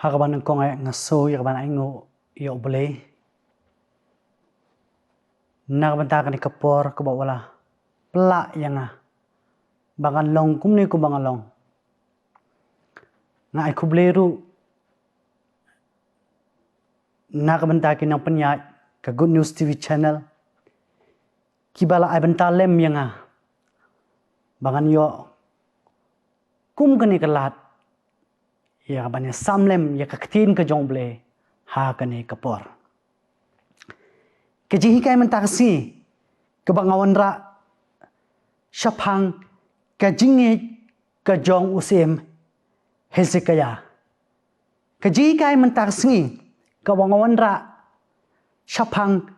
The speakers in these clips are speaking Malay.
Hakaban ng kong ay ngaso, yakaban ay ngo, iyo boleh. Nakabanta ka ni kapor, kaba wala. Pela yang bangan long, kumni ko bangan long. Nga ay kubleru. Nakabanta ki ng panyat, ka Good News TV channel. Kibala ay banta lem yang bangan yo. Kum ka ni kalat. Ya banyak samlem ya kaktin ke jong ble ha kane kapor. Kejihi kai mentaksi ke bangawan ra syapang ke jingi ke jong usim Hezekiah. Kejihi kai mentaksi ke bangawan ra syapang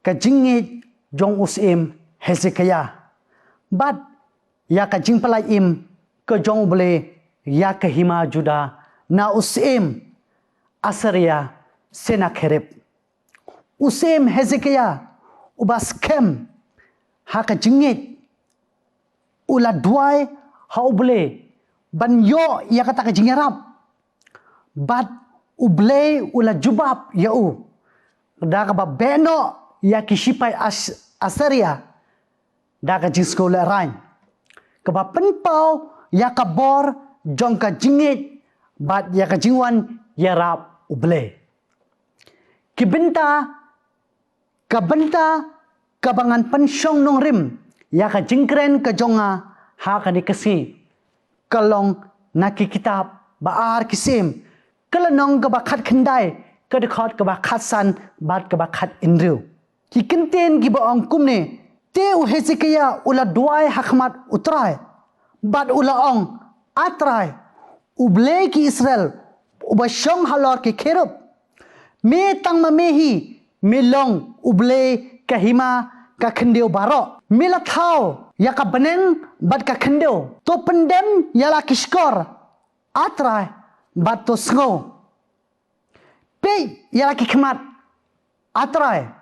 ke jingi jong usim Hezekiah. Bad ya ke jing palaim ke jong ble ya kehima Juda na usim Asaria Sennacherib. Usim Hezekiah ubas kem haka jingit ula duai hauble ban yo ya kata ke jingarap bat uble ula jubab yau da ka beno ya kishipai Asaria da ka jingskola rain ka penpau ya kabor jong ka jingit bat ya ka jingwan ya rap uble. Kibenta kabangan pensyong nong rim ya ka jingkren ka jonga ha ka dikasi kalong naki kitab baar kisim kalanong ka bakat kendai ka dekot ka bakat san bat ka bakat indriu. Ki kenten ki baong kumne teu Hezekiah ula duai hakmat utrai bat ula ong atrai uble ki Israel ubasyong halor ki kerub me tang mamehi melong uble kahima ka kendeu baro mela thau ya ka beneng bat ka kendeu to pendem ya la kiskor atrai bat to sngo pe ya la kikmat atrai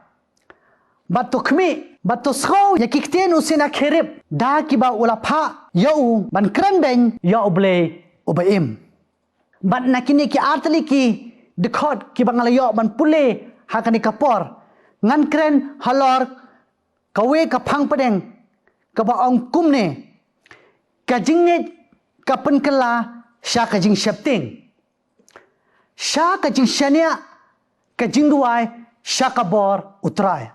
bat to kmi bat to sngo ya kikten usina kerib da ki ba ula pha yau ban kran ben ya uble ubaim bat nakini ki artli ki dekot ki bangalayo ban pule hakani kapor ngan kren halor kawe ka phang padeng ka ba ong kumne ka jingnet ka penkela sha ka jing shapting sha ka jing shania ka jingduai sha ka bor utrai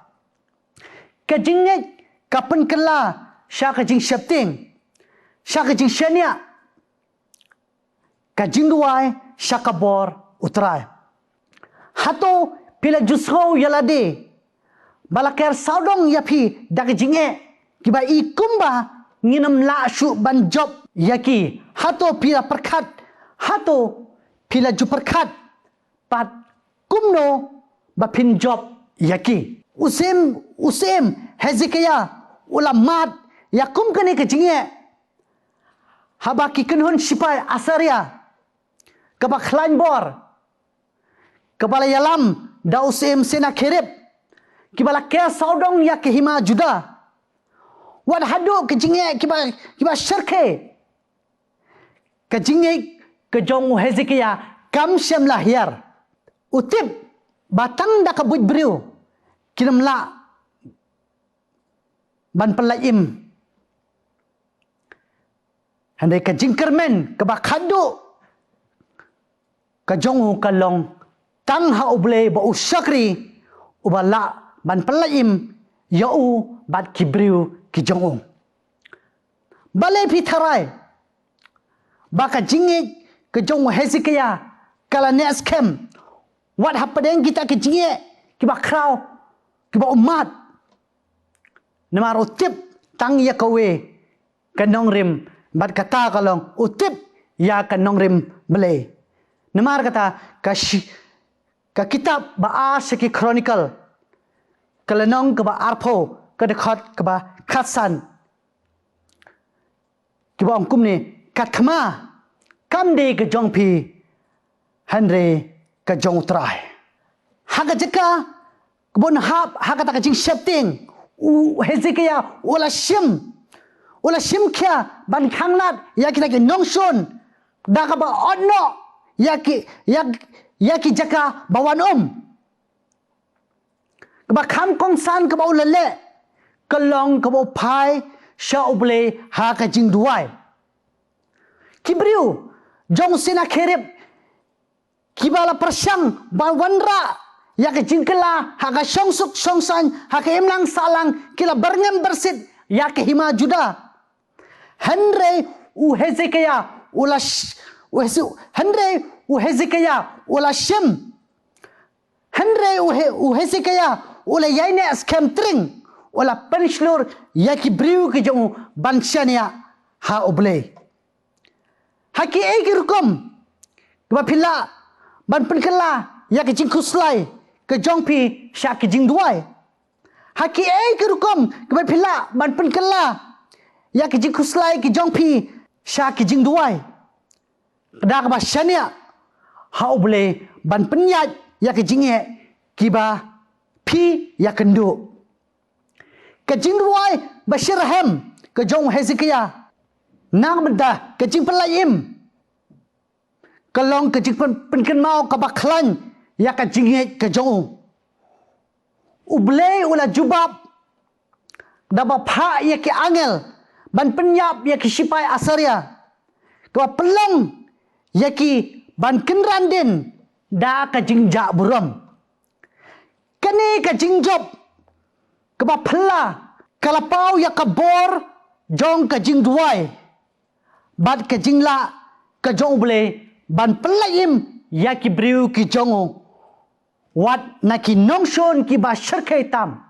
ka jingnet ka penkela sha ka jing shapting sha ka jing shania kajingduai syakabor utrai. Hato pila jusho yalade balaker saudong yapi dakjinge kiba ikumba nginam la shu ban job yaki hato pila perkat hato pila juperkat pat kumno bapin job yaki usim Hezekiah ulamat yakum kene kajinge habaki kenhun sipai Asaria kaba klain bor kabala yalam da usim Sennacherib kibala ke saudong ya kehima Juda wad hadu kejinge kiba syarke kejinge kejong Hezekiah kam syam lahyar utip batang da kabut briu kinamla ban pelaim handai kejingkermen kaba khadu kajong kalong tang ha uble ba usakri ubala ban pelaim yau bat kibriu kijong bale pitharai baka jingi kejong Hezekiah kala next kem what happened kita kejingi kiba kraw kiba umat namar utip tang ya kawe kanong rim bat kata kalong utip ya kanong rim bele namar kata ka kitab ba seki chronicle kalanong ka ba arpo ka dekot ka ba khatsan ki ba ongkum ni kathma kamde ka jongpi hanre ka jong trai haga jeka kebon hap haga ta ka jing shapting Hezekiah ula shim kya ban khanglat ya kita ke nongshon da ka ba onno yaki jaka bawan keba kham kong san keba ulale kalong keba pai sha uble ha ka jing duai kibriu jong sina kherep kibala persang bawanra ya ka jingkela ha ka songsuk songsan ha ka emlang salang kila berngam bersit ya ka hima juda Henry u Hezekiah Henry u Hezekiah ula Shem Henry u Hezekiah ula yaine askem tring ula penslur yaki briu ke jong banshania ha oble haki egirukom gba pila ban penkela yaki jing kuslai ke jong pi sha ke jing duai haki egirukom gba pila ban penkela yaki jing kuslai ke jong pi sha ke jing duai dak ba shania ha oble ban penyat yaki jinge kiba pi yakendu ke jing duai bashirhem ke jong Hezekiah nang benda ke jing pelayim kalong ke jing penken mau ka baklan ya ka jinge ke jong uble ula jubab daba pha ya ki angel ban penyap ya ki sipai asaria ka pelong ya ki ban kenrandin da ka jing ja buram kani ka jing job ka phla kalapau ya ka bor jong ka jing duai bat ka jing la ka jong ble ban pelayim ya ki briu ki jongo wat na ki nongshon ki ba sharkai tam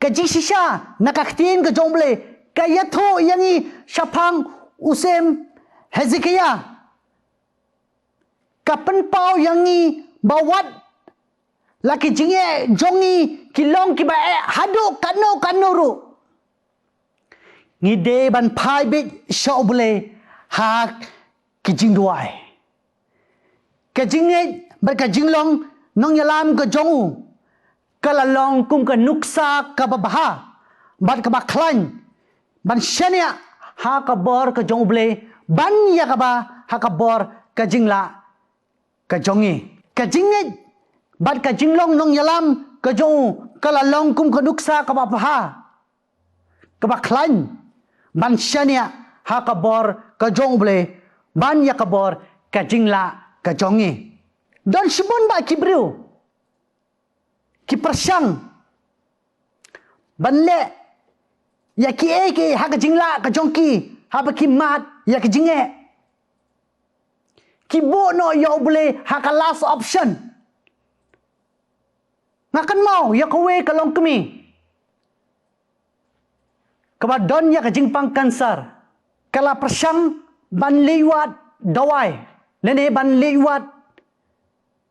ka jing shisha na ka khtin ka jong ble ka yatho yangi shapang usem Hezekiah kapan pau yangi bawat laki jinge jongi kilong ki ba hadu kanuru ngide ban pai bit shobule ha ki jing duai ka jinge bar ka jinglong nong yalam ka jongu kala long kum ka nuksa ka babaha bat ka baklan ban shania ha ka bor ka jongle ban ya ka ba ha ka bor ka jingla ka jongi ka jinge bat ka jinglong nong yalam ka jongu kala long kum ka nuksa ka babaha ka baklan ban shania ha ka bor ka jongle ban ya ka bor ka jingla ka jongi don shibun ba kibriu ki persang ban le ya ki eke ha ka jingla ka jongki ha ba ki mat ya ki jinge ki bo no yo bole ha ka last option ngakan mau ya ko we ka long kemi ka don ya ka jingpang kansar kala persang ban liwat dawai lene ban liwat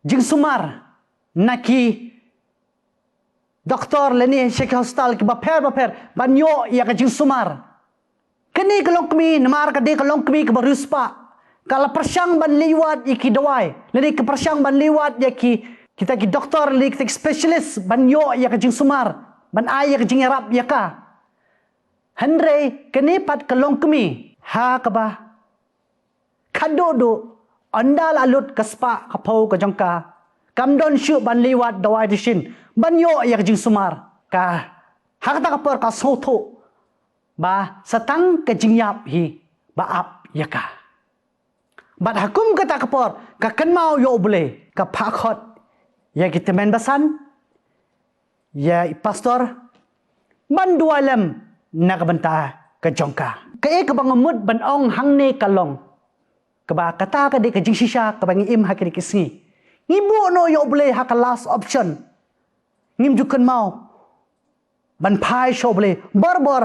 jing sumar naki doktor lene Sheikh Hostal ki baper ban yo ya ka jing sumar kini kalong kami namar ka de kalong kami ka baruspa kala persang ban liwat iki dawai lene ke persang ban liwat ya ki kita ki doktor li ki specialist ban yo ya ka jing sumar ban ay ya ka jing arab ya ka Henry kini pat kalong kami ha ka ba kadodo andal alut kaspa kapau ka jangka kamdon syu ban liwat dawai dishin ban yo ya jing sumar ka hakta kapor ka soto ba satang ka jingyap hi ba ap ya ka bat hakum kata kapor ka kenmau yo bole ka phakot ya gitemen basan ya pastor ban dualem nakabanta ka jangka ka e ka bangamut ban ong hangne kalong kaba kata ka de ka jing shisha ka bangi im hakiri kisngi ngibu no yo bole ha ka last option ngim jukan mau ban pai sho bole bor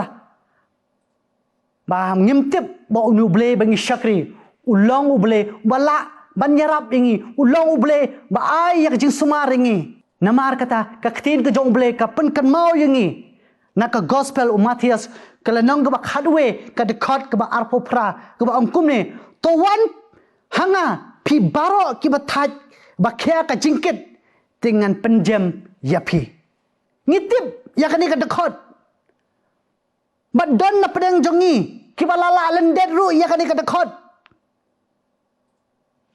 ba ngim tip bo nu bole bangi shakri ulong bole bala ban yarap ingi ulong bole ba ai ya jing sumar ingi namar kata ka ktin ka jong bole ka pen kan mau ingi na ka gospel Matias kala nong ka ba khadwe ka de khot ka ba arpo pra ka ba ongkum ne to wan hanga pi baro ki ba thaj ba khya ka jingkit dengan penjem ya pi ngitip ya kani ka dekhot ba don na pedang jongi ki ba lala lendet ru ya kani ka dekhot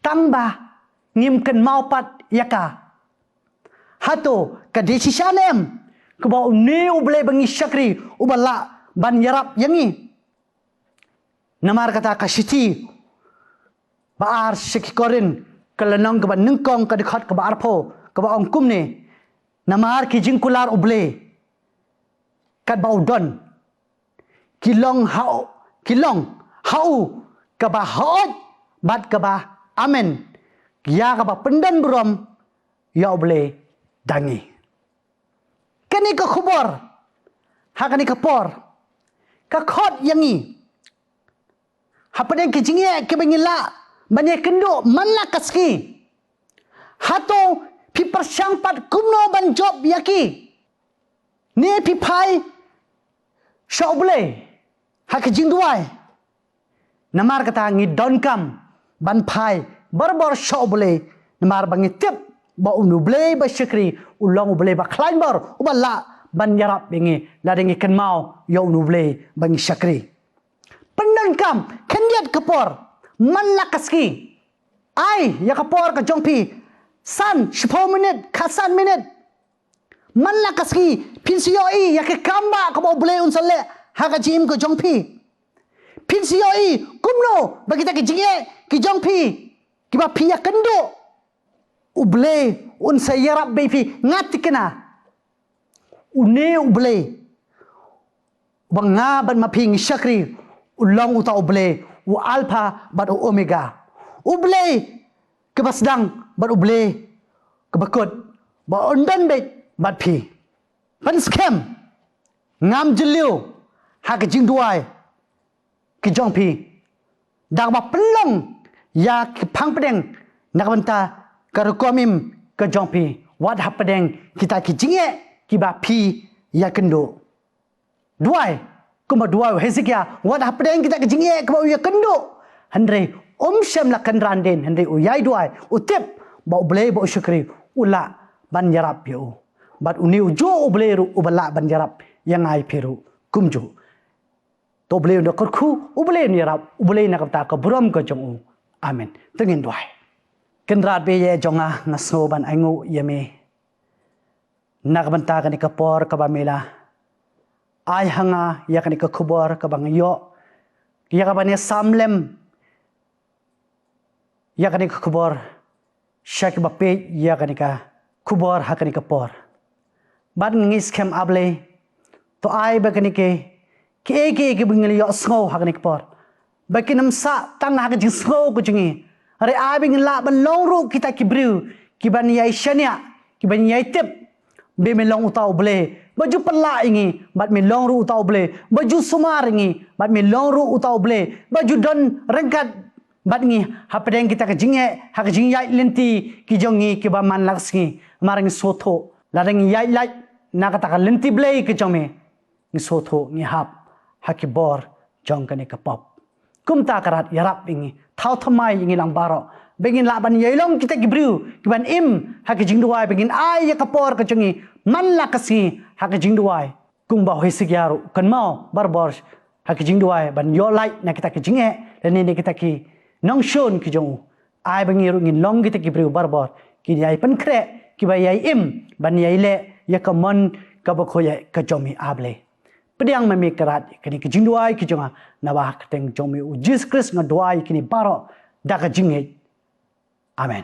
tang ba ngim kan mau pat yaka hato ka desisyanem ke ba uni uble bangi syakri ubala ban yarap yangi namar kata kasiti baar syakikorin kelenong ke ba nengkong ke dekat ke ba arpo ke ba ongkum ni namar ki jingkular uble kat ba udon kilong hau ke ba haot bat ke ba amen ya ke ba pendan berom ya uble dangi kani ka khubor hakani ka por ka khot yangi hapadeng ki jingye ke bangila banye kendo manla kaski hato pi persyang pat kumno ban job yaki ne pi pai shauble hak jing duai namar kata ngi don kam ban pai barbor shauble namar bangi tip ba unuble ba syakri ulong uble ba climber ubala ban yarap bingi ladengi kan mau ya unuble bangi syakri pendan kam kendiat kapor man lakaski ai ya kapor ka jongpi san 10 minit kasan minit man lakaski pinsiyoi ya ke kamba ka uble unsale haka jim ko jongpi pinsiyoi kumno bagi ta ke jinge ki jongpi ki ba piya kendo uble un sayarap bepi ngatikena une uble banga ban maping syakri ulong uta uble u alpha bad omega uble ke basdang bad uble ke bakut ba ondan be bad pi ban scam ngam jeliu ha ke jing duai ke jongpi dak ba pelong ya ke phang pedeng nak banta karukomim ke jongpi wat hapadeng kita ki jinge ki ba pi ya kendo duai kuma duai hesikya wat hapadeng kita ki jinge ke ba ya kendo andre syam la kanranden andre uyai duai utip ba uble ba syukri ula ban yarap yo bat uni ujo uble ru ubala ban yarap yang ai peru kumju to uble ndo korku uble ni yarap uble na kapta ka buram ka jong amen tengin duai kenrat be ye jonga ngaso ban aingu yeme nakbanta kani kapor ka bamela ai hanga ya kani ka khubor ka bang yo ya ka bani samlem ya kani ka khubor shak bape ya kani ka khubor ha kani ka por ban ngis kem able to ai ba kani ke bingel yo sngo ha kani ka por bakinam sa tang ha ka jing sngo ku jingi Hari abing la ban longru kita kibriu kiban yai shania kiban yai tip be me long utau ble baju pala ingi bat me longru utau ble baju sumar ingi bat me longru utau ble baju don rengkat bat ngi hapadeng kita ke jinge ha ke jing yai lenti ki jongi ki ba man laksi marang sotho ladang yai lai na kata ka lenti ble ke jome ngi sotho ngi hap ha ki bor jong kane ka pop kumta karat yarap ingi thau thamai ingi lang baro begin laban yailong kita gibriu kiban im ha ke jingduai begin ai ya kapor ka chungi man la kasi ha ke jingduai kumba hoisik yaru kan mau barbor ha ke jingduai ban yo lai na kita ke jinge lene ne kita ki nong shon ki jong ai bangi ru ngin long kita gibriu barbor ki yai pan kre ki ba yai im ban yai le ya ka mon ka ba khoya ka jomi able Pediang mami kerat kini kejing duai kejonga nawah keteng jomi Jesus Christ ngaduai kini baro dak kejing. Amen.